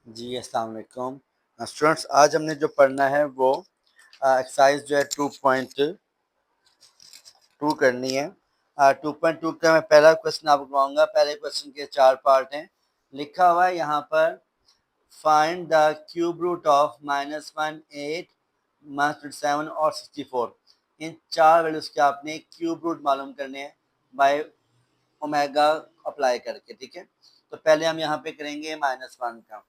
जी अस्सलाम वालेकुम स्टूडेंट्स। आज हमने जो पढ़ना है वो एक्सरसाइज जो है 2.2 करनी है। 2.2 का मैं पहला क्वेश्चन आपको करवाऊंगा। पहले क्वेश्चन के 4 पार्ट हैं। लिखा हुआ है यहाँ पर find the cube root of -1, 8, -7 और 64। इन 4 वैल्यूज के आपने क्यूब रूट मालूम करने हैं बाय ओमेगा अप्लाई करके। ठीक है, तो पहले हम यहाँ पे करेंगे -1 का।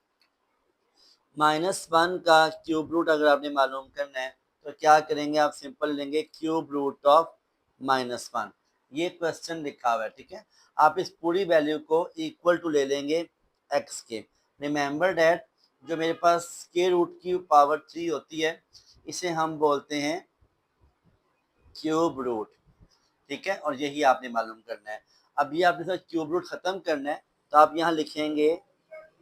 -1 का क्यूब रूट अगर आपने मालूम करना है तो क्या करेंगे, आप सिंपल लेंगे क्यूब रूट ऑफ -1। ये क्वेश्चन लिखा हुआ है। ठीक है, आप इस पूरी वैल्यू को इक्वल टू ले लेंगे x के। रिमेंबर डैट जो मेरे पास स्क्वायर रूट की पावर 3 होती है इसे हम बोलते हैं क्यूब रूट। ठीक है, और यही आपने मालूम करना है। अब ये आपने सर क्यूब रूट खत्म करना है तो आप यहाँ लिखेंगे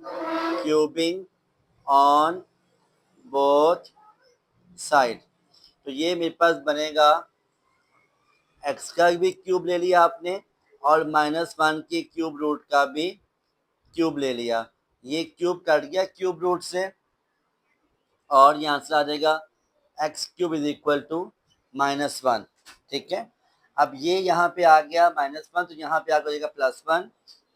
क्यूबिंग ऑन बोथ साइड। तो ये मेरे पास बनेगा x का भी क्यूब ले लिया आपने और -1 के क्यूब रूट का भी क्यूब ले लिया। ये क्यूब कट गया क्यूब रूट से और यहाँ से आ जाएगा x cube is equal to -1। ठीक है, अब ये यहाँ पे आ गया -1 तो यहाँ पे आ जाएगा +1।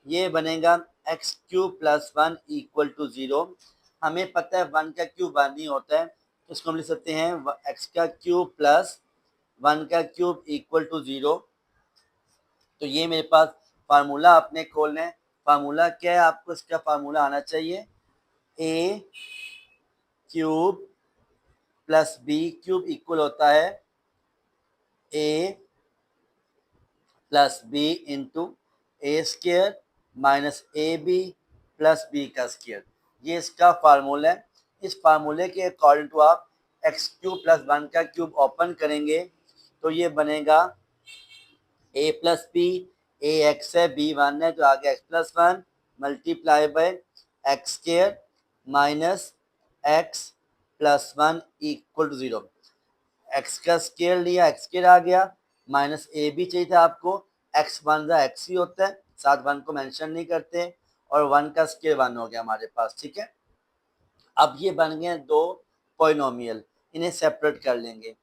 ये बनेगा एक्स क्यूब +1 इक्वल टू 0। हमें पता है 1 का क्यूब 1 ही होता है, तो इसको हम लिख सकते हैं एक्स का क्यूब +1 का क्यूब इक्वल टू 0। तो ये मेरे पास फार्मूला आपने खोलना है। फार्मूला क्या है, आपको इसका फार्मूला आना चाहिए a cube plus b cube equal होता है a plus b into a square minus a b plus b का स्क्र। ये इसका फार्मूला है। इस फार्मूले के अकॉर्डिंग टू आप एक्स क्यूब +1 का क्यूब ओपन करेंगे तो ये बनेगा a plus b, a x है बी 1 है तो आगे x+1 multiply by x square minus x+1 equal to 0। X का स्केयर लिया एक्स स्केयर आ गया, माइनस ए भी चाहिए था आपको। एक्स वन का एक्स ही होता है, साथ 1 को मेंशन नहीं करते और 1 का स्केयर 1 हो गया हमारे पास। ठीक है, अब ये बन गए दो पॉलिनोमियल, इन्हें सेपरेट कर लेंगे।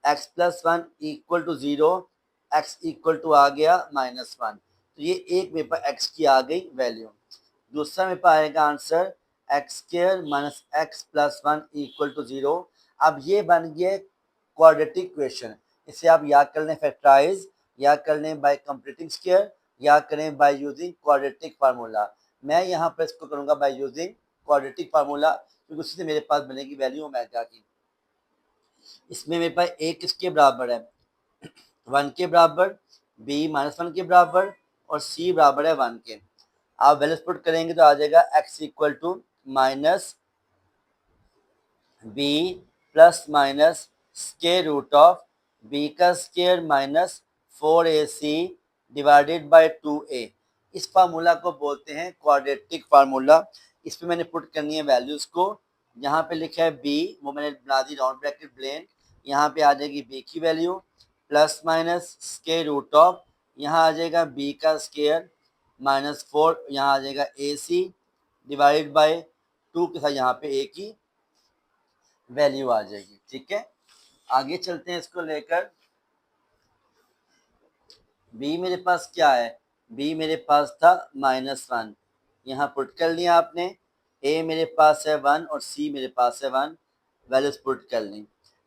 x+1 equal to 0, x equal to आ गया -1। तो ये एक मेरे पास x की आ गई वैल्यू। दूसरा मेरे पास आएगा answer x square minus x+1 equal to 0। अब ये बन गया क्वाड्रेटिक इक्वेशन। इसे आप या कर लें फैक्टराइज, या कर लें बाय कंप्लीटिंग स्क्वायर, या करें बाय यूजिंग क्वाड्रेटिक फार्मूला। मैं यहाँ पर इसको करूँगा बाय यूजिंग क्वाड्रेटिक फार्मूला, क्योंकि उसी से मेरे पास बनेगी वैल्यू ओमेगा की। इसमें मेरे पास a किसके बराबर है, 1 के बराबर, b -1 के बराबर और c बराबर है 1 के। आप वैल्यूज पुट करेंगे तो आ जाएगा x equal to minus b plus minus square root of b का square minus 4ac divided by 2a। इस फार्मूला को बोलते हैं क्वाड्रेटिक फार्मूला। इसमें मैंने पुट करनी है वैल्यूज को। यहाँ पे लिखा है b, वो मैंने बना दी राउंड ब्रैकेट ब्लेंड। यहाँ पे आ जाएगी b की value plus minus square root of, यहाँ आ जाएगा b का स्क्वायर -4, यहाँ आ जाएगा ac डिवाइडेड बाय 2 के साथ यहाँ पे a की वैल्यू आ जाएगी। ठीक है, आगे चलते हैं इसको लेकर। b मेरे पास क्या है, b मेरे पास था -1, यहाँ पुट कर लिया आपने। a मेरे पास है 1 और c मेरे पास है 1, वैल्यूज पुट कर ली।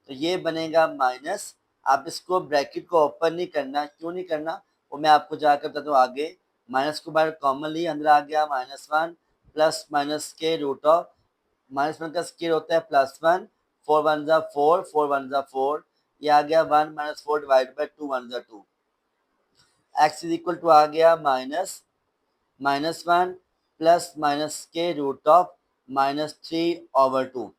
तो ये बनेगा माइनस। आप इसको ब्रैकेट को ओपन नहीं करना, क्यों नहीं करना वो मैं आपको जाकर बताता हूँ आगे। माइनस को बाहर कॉमन ली, अंदर आ गया -1 प्लस माइनस के रूट ऑफ -1 का स्क्वायर होता है +1, 4 1 जा 4, 4 1 जा 4, ये आ गया 1 -4 डिवाइड बाय 2 1 जा 2। x इज इक्वल टू आ गया -1 प्लस माइनस के रूट ऑफ -3/2।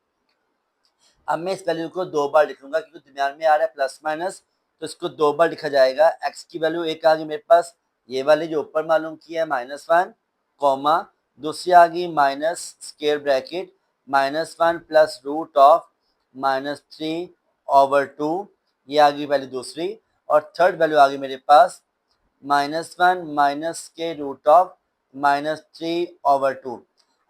अब मैं इस वैल्यू को 2 बार लिखूंगा क्योंकि दरमियान में आ रहा है प्लस माइनस, तो इसको 2 बार लिखा जाएगा। x की वैल्यू एक आ गई मेरे पास, ये वाली जो ऊपर मालूम किया है -1 कॉमा, दूसरी आ गई minus square bracket -1 plus root of -3/2, ये आ गई वैल्यू दूसरी। और थर्ड वैल्यू आ गई मेरे पास -1 माइनस के रूट ऑफ -3/2।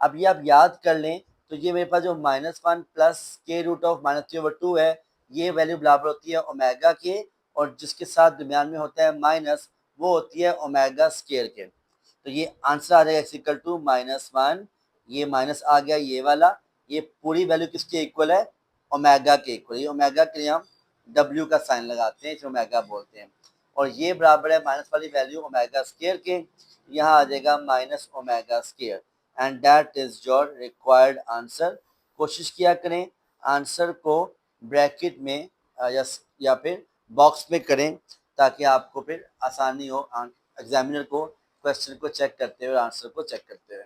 अब ये आप याद कर लें, तो ये मेरे पास जो -1 प्लस के रूट ऑफ -3/2 है, ये वैल्यू बराबर होती है ओमेगा के, और जिसके साथ दरमियान में होता है माइनस, वो होती है ओमेगा स्केयर के। तो ये आंसर आ जाएगा इक्वल टू -1, ये माइनस आ गया ये वाला, ये पूरी वैल्यू किसके इक्वल है, ओमेगा के इक्वल। ये ओमेगा के लिए हम W का साइन लगाते हैं, इसे ओमेगा बोलते हैं, और ये बराबर है माइनस वाली वैल्यू ओमेगा स्केयर के, यहाँ आ जाएगा minus omega square, and that is your required answer. कोशिश किया करें आंसर को ब्रैकेट में या फिर बॉक्स में करें, ताकि आपको फिर आसानी हो एग्जामिनर को क्वेश्चन को चेक करते हुए, आंसर को चेक करते हुए।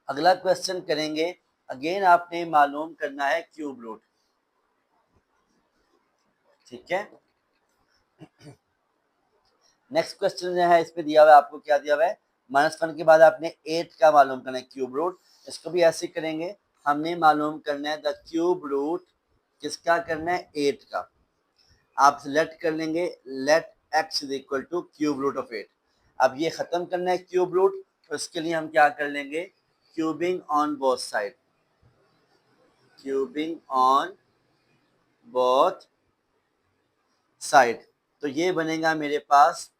अगला क्वेश्चन करेंगे, अगेन आपने मालूम करना है क्यूब रूट, ठीक है। नेक्स्ट क्वेश्चन जो है इसमें दिया हुआ है, आपको क्या दिया हुआ है, -1 के बाद आपने 8 का मालूम करना है क्यूब रूट। इसको भी ऐसे करेंगे, हमने मालूम करना है द क्यूब रूट, किसका करना है, 8 का। आप सिलेक्ट कर लेंगे let x is equal to cube root of 8। अब ये खत्म करना है क्यूब रूट, तो इसके लिए हम क्या कर लेंगे, cubing on both side, cubing on both side. तो ये बनेगा मेरे पास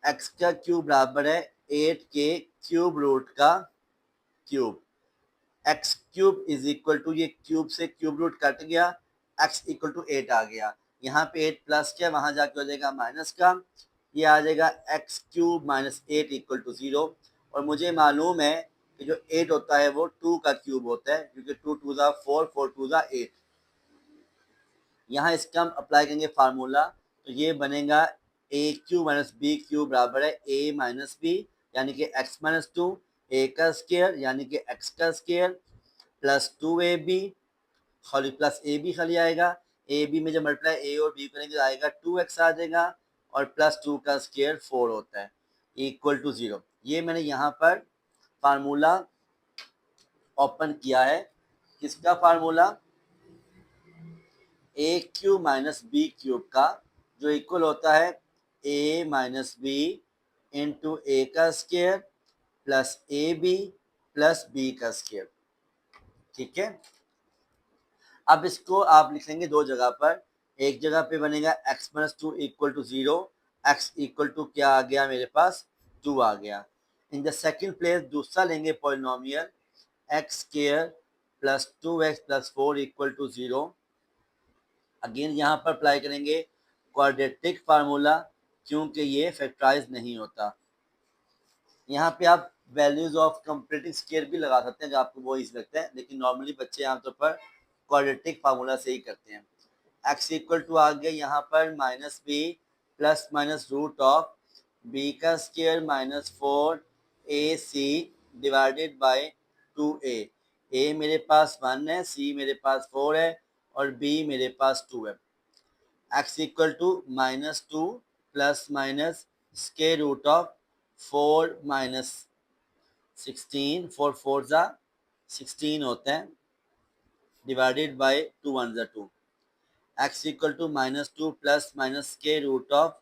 x का क्यूब बराबर है 8 के क्यूब रूट का cube, x cube is equal to, ये क्यूब से क्यूब रूट कट गया, x इक्वल टू 8 आ गया, यहाँ पे 8 प्लस क्या, वहां जाके हो जाएगा माइनस का, ये आ जाएगा x cube minus 8 equal to 0। और मुझे मालूम है कि जो 8 होता है वो 2 का क्यूब होता है, क्योंकि 2 2 ज़ा 4, 4 2 ज़ा 8। यहाँ इसका हम अप्लाई करेंगे फार्मूला, तो ये बनेगा ए क्यू माइनस बी क्यू बराबर है ए माइनस बी, यानी कि x माइनस 2, ए का स्केयर यानी कि x का स्केयर, प्लस 2ab, खाली प्लस ए बी खाली आएगा, ए बी में जब मल्टीप्लाई ए और बी करेंगे तो आएगा 2x आ जाएगा, और प्लस 2 का स्केयर 4 होता है, इक्वल टू 0। ये मैंने यहाँ पर फार्मूला ओपन किया है, किसका formula, a cube minus b cube का, जो इक्वल होता है a minus b into a का square plus a b plus b का स्केयर, ठीक है। अब इसको आप लिखेंगे दो जगह पर, एक जगह पे बनेगा x minus 2 equal to 0, x equal to क्या आ गया मेरे पास, 2 आ गया। इन द सेकेंड प्लेस दूसरा लेंगे polynomial x square plus 2x plus 4 equal to 0। Again यहाँ पर अप्लाई करेंगे क्वाड्रेटिक फार्मूला, क्योंकि ये फैक्टराइज नहीं होता। यहाँ पे आप वैल्यूज ऑफ कंप्लीटिंग स्केयर भी लगा सकते हैं, जो आपको वो इजी लगता है, लेकिन नॉर्मली बच्चे आमतौर पर क्वाड्रेटिक फार्मूला से ही करते हैं। x इक्वल टू आ गया यहाँ पर minus b plus minus root of b का square minus 4ac divided by 2a। a मेरे पास 1 है, c मेरे पास 4 है, और b मेरे पास 2 है। x equal to -2 plus minus square root of 4 minus 16, 4 4 ज़ा 16 होता है, डिवाइडेड बाय 2 1 ज़ा 2। x equal to -2 plus minus square root of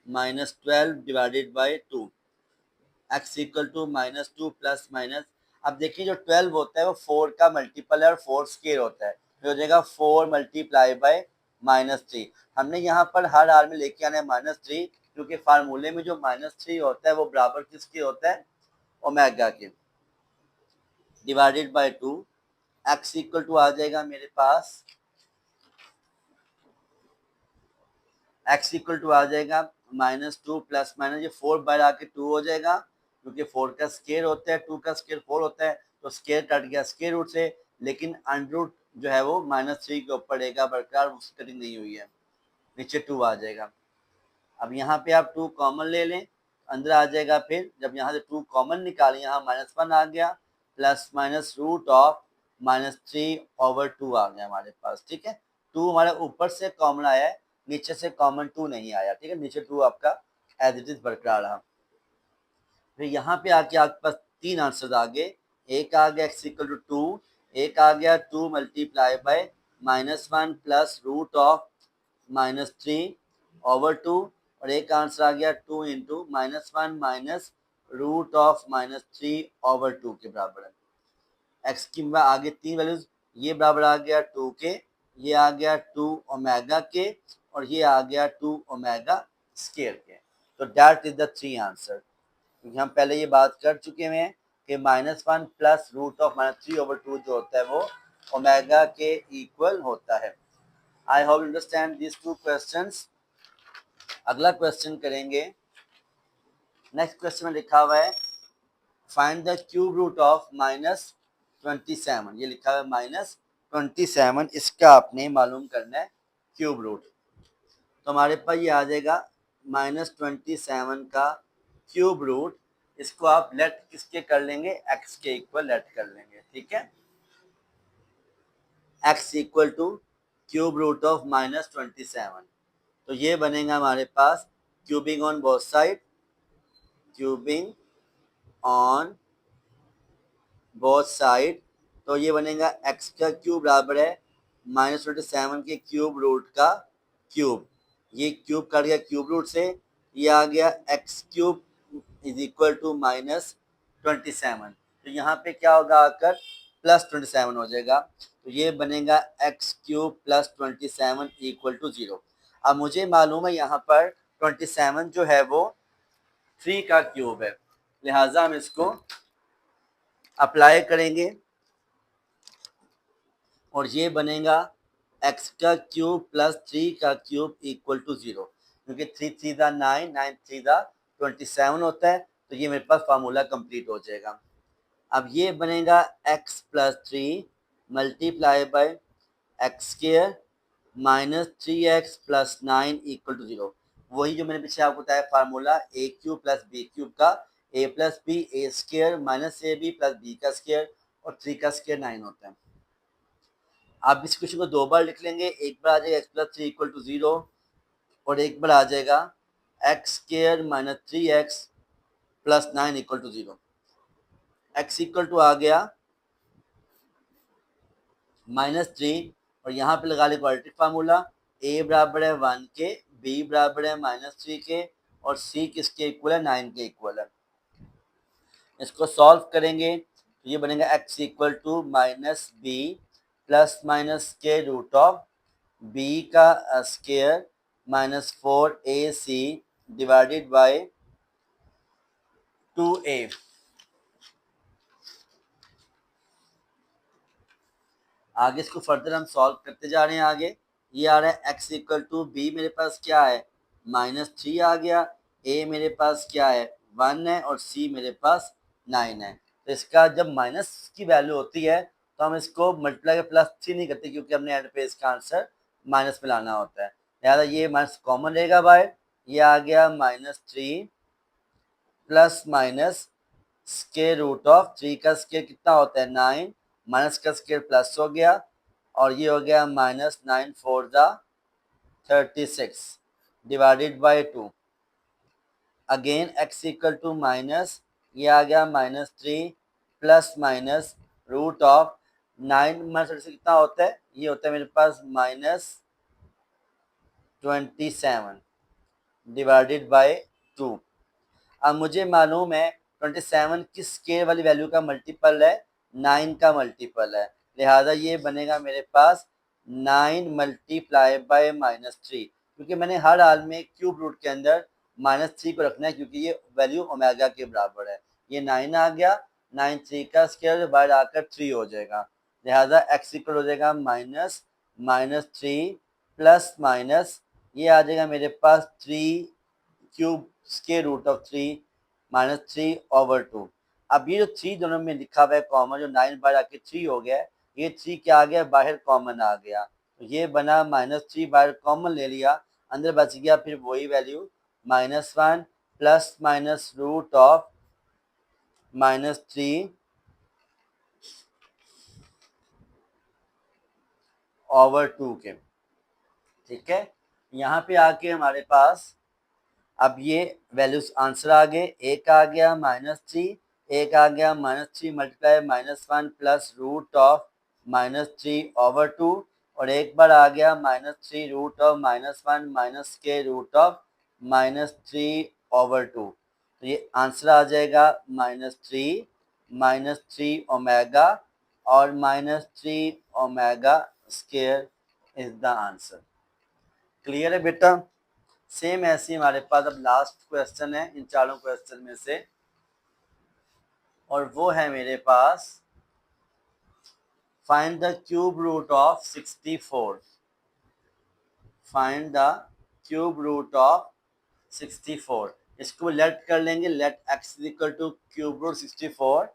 -12 divided by 2। x equal to -2 plus minus, अब देखिए जो 12 होता है वो 4 का मल्टीपल है और 4 स्केयर होता है, तो हो जाएगा 4 मल्टीप्लाई बाय -3। हमने यहाँ पर हर हाल में लेके आना है -3, क्योंकि फार्मूले में जो -3 होता है वो बराबर किसके होता है, ओमेगा के, divided by 2। x equal to आ जाएगा मेरे पास, x इक्वल टू आ जाएगा -2 प्लस माइनस, ये 4 बाय आके 2 हो जाएगा, क्योंकि 4 का स्केयर होता है, 2 का स्केयर 4 होता है, तो स्केयर कट गया स्केयर रूट से, लेकिन अंडर रूट जो है वो -3 के ऊपर रहेगा बरकरार, उसकी कटिंग नहीं हुई है, नीचे 2 आ जाएगा। अब यहाँ पे आप 2 कॉमन ले लें, अंदर आ जाएगा, फिर जब यहाँ से 2 कॉमन निकालें, यहाँ -1 आ गया, प्लस माइनस रूट ऑफ -3/2 आ गया हमारे पास, ठीक है। 2 हमारे ऊपर से कॉमन आया है, नीचे से कॉमन 2 नहीं आया, ठीक है, नीचे 2 आपका एज इट इज बरकरार रहा। फिर यहाँ पे आके आपके पास 3 आंसर आ गए, एक आ गया x इक्वल टू 2, एक आ गया 2 multiply by -1 plus root of -3/2, और एक आंसर आ गया 2 इंटू -1 माइनस रूट ऑफ -3/2 के बराबर है। एक्स की आगे 3 वैल्यूज, ये बराबर आ गया 2 के, ये आ गया 2 ओमेगा के, और ये आ गया 2 ओमेगा स्क्वायर के। तो दैट इज द 3 आंसर। क्योंकि हम पहले ये बात कर चुके हैं कि -1 प्लस रूट ऑफ -3/2 जो होता है वो ओमेगा के इक्वल होता है। I hope you understand this 2 questions. अगला क्वेश्चन करेंगे। नेक्स्ट क्वेश्चन में लिखा हुआ है find the cube root of -27। ये लिखा हुआ है -27, इसका आपने मालूम करना है क्यूब रूट। तो हमारे पास ये आ जाएगा -27 का क्यूब रूट। इसको आप लेट किसके कर लेंगे, एक्स के इक्वल लेट कर लेंगे, ठीक है। X equal to cube root of -27, तो ये बनेगा हमारे पास cubing on both side, cubing on both side. तो ये बनेगा एक्स का क्यूब बराबर है -27 के क्यूब रूट का क्यूब। ये क्यूब कट गया क्यूब रूट से, ये आ गया x cube is equal to -27। तो यहाँ पे क्या होगा आकर +27 हो जाएगा। तो ये बनेगा एक्स क्यूब +27 इक्वल टू 0। अब मुझे मालूम है यहाँ पर 27 जो है वो 3 का क्यूब है, लिहाजा हम इसको अप्लाई करेंगे और ये बनेगा एक्स का क्यूब +3 का क्यूब इक्वल टू 0। क्योंकि 3 3 दा 9, 9 3 दा 27 होता है। तो ये मेरे पास फार्मूला कंप्लीट हो जाएगा। अब ये बनेगा x +3 multiply by x square -3x + 9 equal to 0। वही जो मैंने पीछे आपको बताया formula a cube + b cube का, a + b a square -ab + b का स्क्वायर और 3 का स्क्वायर 9 होता है। आप इस क्वेश्चन को 2 बार लिख लेंगे, एक बार आ जाएगा x + 3 इक्वल टू 0 और एक बार आ जाएगा x square -3x + 9 equal to 0। x equal to आ गया -3 और यहाँ पे लगा ले क्वाड्रेटिक फार्मूला, a बराबर है 1 के, b बराबर है -3 के और c किसके इक्वल है, 9 के इक्वल है। इसको सॉल्व करेंगे तो ये बनेगा x इक्वल टू -b ± के रूट ऑफ b का square -4ac divided by 2a। आगे इसको फर्दर हम सॉल्व करते जा रहे हैं। आगे ये आ रहा है x इक्वल टू b, मेरे पास क्या है -3 आ गया, a मेरे पास क्या है 1 है और c मेरे पास 9 है। तो इसका जब माइनस की वैल्यू होती है तो हम इसको मल्टीप्लाई +3 नहीं करते, क्योंकि हमने एंड पे इसका आंसर माइनस में लाना होता है। लिहाजा ये माइनस कॉमन रहेगा बाय, ये आ गया -3 plus minus square root of 3 का स्क्वायर कितना होता है 9, माइनस का स्क्वायर प्लस हो गया और ये हो गया -9 4 दा 36 divided by 2। Again x equal to minus, ये आ गया -3 plus minus root of 9 minus से कितना होता है, ये होता है मेरे पास -27 डिवाइडेड बाय 2। अब मुझे मालूम है 27 किस स्क्वायर वाली वैल्यू का मल्टीपल है, 9 का मल्टीपल है। लिहाजा ये बनेगा मेरे पास 9 मल्टीप्लाई बाय -3, क्योंकि मैंने हर हाल में क्यूब रूट के अंदर -3 को रखना है, क्योंकि ये वैल्यू ओमेगा के बराबर है। ये 9 आ गया, 9 3 का स्क्वायर बाहर आकर 3 हो जाएगा। लिहाजा x इक्वल हो जाएगा -3 प्लस माइनस, ये आ जाएगा मेरे पास 3 क्यूब स्क्वायर रूट ऑफ 3 -3/2। अब ये जो 3 दोनों में लिखा हुआ है कॉमन, जो 9 बाहर आके 3 हो गया, ये 3 क्या आ गया बाहर कॉमन आ गया, तो ये बना -3 बाहर कॉमन ले लिया, अंदर बच गया फिर वही value -1 plus minus root of -3/2 के। ठीक है, यहाँ पे आके हमारे पास अब ये वैल्यूज आंसर आ गए, एक आ गया -3, एक आ गया -3 मल्टीप्लाई -1 प्लस रूट ऑफ -3/2 और एक बार आ गया -3 रूट ऑफ -1 माइनस के रूट ऑफ -3/2। तो ये आंसर आ जाएगा -3 ओमेगा और -3 omega square is the answer. Clear है बेटा? सेम ऐसे ही हमारे पास अब लास्ट क्वेश्चन है इन चारों क्वेश्चन में से, और वो है मेरे पास find the cube root of 64। Find the cube root of 64। इसको लेट कर लेंगे, let x equal to cube root 64।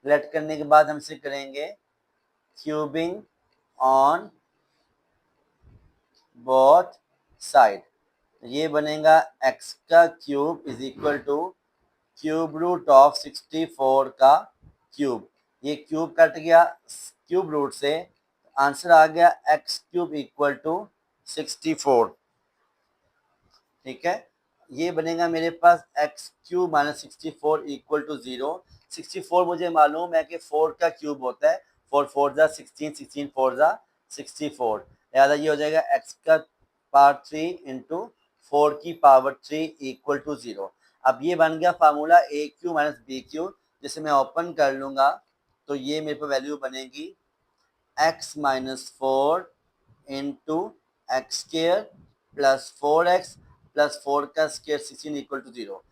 Let करने के बाद हम इसे करेंगे क्यूबिंग ऑन बोथ साइड। ये बनेगा x का क्यूब is equal to cube root of 64 का क्यूब। ये क्यूब कट गया क्यूब रूट से, आंसर आ गया x क्यूब इक्वल टू 64। ठीक है, ये बनेगा मेरे पास x cube minus 64 equal to 0। 64 मुझे मालूम है कि 4 का क्यूब होता है, 4 4 जा 16, 16 4 जा 64, लिहाजा ये हो जाएगा एक्स का पावर 3 इंटू 4 की पावर 3 इक्वल टू 0। अब ये बन गया फार्मूला ए क्यू माइनस बी क्यू, जिसे मैं ओपन कर लूंगा तो ये मेरे पे वैल्यू बनेगी x minus 4 into x square plus 4x plus 4 का स्केयर 16 इक्वल टू 0।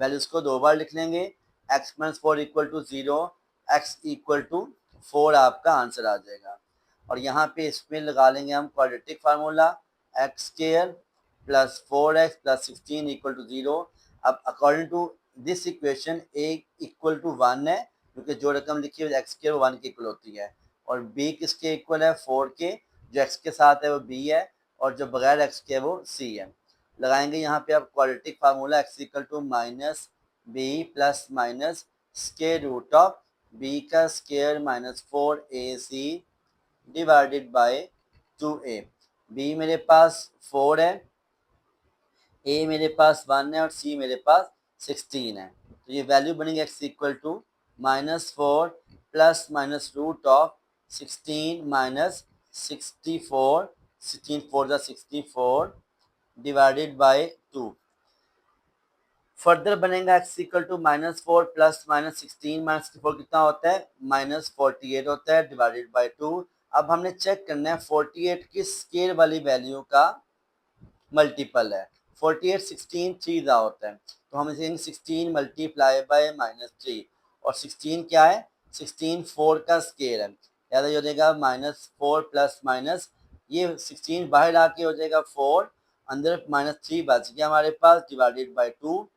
वैल्यूज को दो बार लिख लेंगे, x minus 4 equal to 0, x equal to 4 आपका आंसर आ जाएगा। और यहाँ पे इसमें लगा लेंगे हम quadratic formula x square plus 4x plus 16 equal to 0। अब according to this equation a equal to 1 है, क्योंकि जो रकम लिखी है एक्स स्केयर 1 के इक्वल होती है, और b किसके इक्वल है 4 के, जो x के साथ है वो b है और जो बगैर x के है वो c है। लगाएंगे यहाँ पे आप quadratic formula x equal to minus b plus minus square root of b का square minus 4ac divided by 2a। b मेरे पास 4 है, a मेरे पास 1 है और c मेरे पास 16 है। तो ये वैल्यू बनेगी x equal to -4 plus minus root of 16 minus 64, 16 4 जा 64 डिवाइडेड बाय 2। फर्दर बनेगा x equal to -4 plus minus 16 minus 64 कितना होता है -48 होता है डिवाइडेड बाय 2। अब हमने चेक करना है 48 की स्केयर वाली वैल्यू का मल्टीपल है। 48 16 3 दा होता है, तो हम इसे 16 मल्टीप्लाई बाय -3, और 16 क्या है 16 4 का स्केयर है, याद हो जाएगा -4 प्लस माइनस, ये 16 बाहर आके हो जाएगा 4, अंदर -3 बच गया हमारे पास डिवाइडेड बाय 2।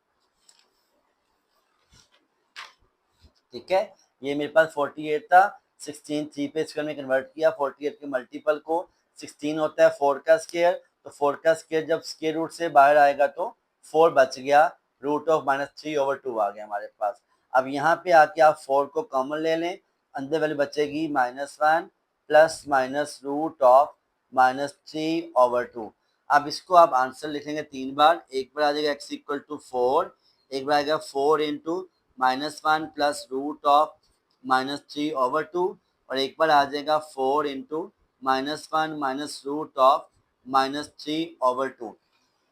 ठीक है, ये मेरे पास 48 था, 16 3 पे स्क्वायर में कन्वर्ट किया, 48 के मल्टीपल को 16 होता है 4 का स्क्वायर, तो 4 का स्क्वायर जब स्क्वायर रूट से बाहर आएगा तो 4 बच गया, रूट ऑफ -3/2 आ गया हमारे पास। अब यहाँ पे आके आप 4 को कॉमन ले लें, अंदर वाली बचेगी -1 प्लस माइनस रूट ऑफ -3/2। अब इसको आप आंसर लिखेंगे 3 बार, एक बार आ जाएगा x इक्वल टू 4, एक बार आएगा 4 इंटू -1 प्लस रूट ऑफ -3/2, और एक बार आ जाएगा 4 इंटू -1 माइनस रूट ऑफ -3/2।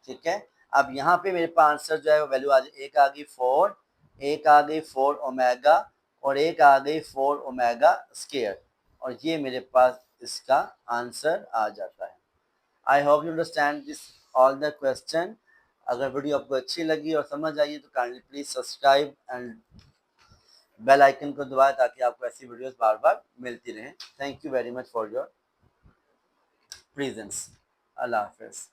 ठीक है, अब यहाँ पे मेरे पास आंसर जो है वो वैल्यू आ जाए, एक आ गई 4, एक आ गई 4 ओमेगा और एक आ गई 4 ओमेगा स्केयर, और ये मेरे पास इसका आंसर आ जाता है। I hope you understand this all the question. अगर वीडियो आपको अच्छी लगी और समझ आई तो kindly please subscribe and bell icon को दबाएं ताकि आपको ऐसी वीडियोस बार बार मिलती रहें। Thank you very much for your presence. अल्लाह हाफिज़।